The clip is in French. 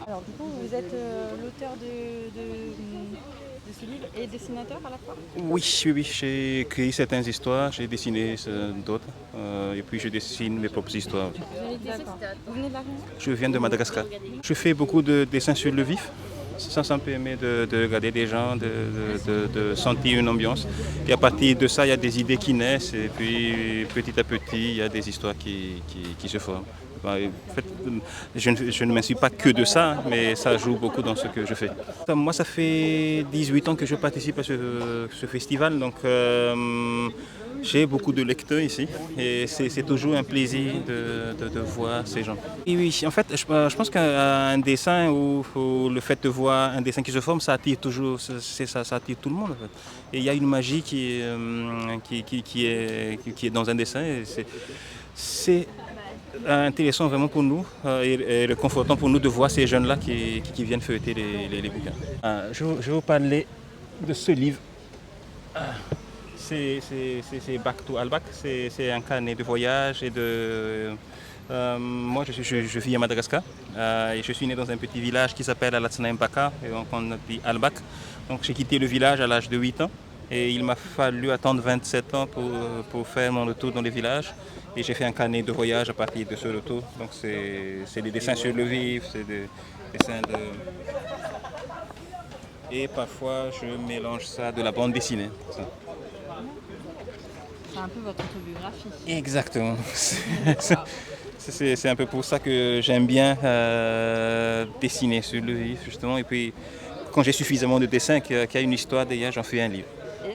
Alors du coup, vous êtes l'auteur de ce livre et dessinateur à la fois? Oui, oui, oui, j'ai écrit certaines histoires, j'ai dessiné d'autres, et puis je dessine mes propres histoires. D'accord. Vous venez de la Réunion? Je viens de Madagascar. Je fais beaucoup de dessins sur le vif. Ça me permet de regarder des gens, de sentir une ambiance. Et à partir de ça, il y a des idées qui naissent, et puis petit à petit, il y a des histoires qui se forment. En fait, je ne m'inspire pas que de ça, hein, mais ça joue beaucoup dans ce que je fais. Moi, ça fait 18 ans que je participe à ce festival, donc j'ai beaucoup de lecteurs ici et c'est toujours un plaisir de voir ces gens. Et oui, en fait, je pense qu'un dessin ou le fait de voir un dessin qui se forme, ça attire toujours, ça attire tout le monde. En fait. Et il y a une magie qui est dans un dessin. Et c'est intéressant vraiment pour nous et réconfortant pour nous de voir ces jeunes-là qui viennent feuilleter les bouquins. Je vais vous parler de ce livre. C'est Back to Albak, c'est un carnet de voyage et moi, je vis à Madagascar et je suis né dans un petit village qui s'appelle Alatsana Mbaka, et donc on dit Albak. Donc j'ai quitté le village à l'âge de 8 ans et il m'a fallu attendre 27 ans pour faire mon retour dans le village. Et j'ai fait un carnet de voyage à partir de ce retour. Donc c'est des dessins sur le vif, c'est des dessins de... Et parfois je mélange ça de la bande dessinée. Ça. C'est un peu votre autobiographie. Exactement. C'est un peu pour ça que j'aime bien dessiner sur le vif, justement. Et puis, quand j'ai suffisamment de dessins qui a une histoire derrière, j'en fais un livre.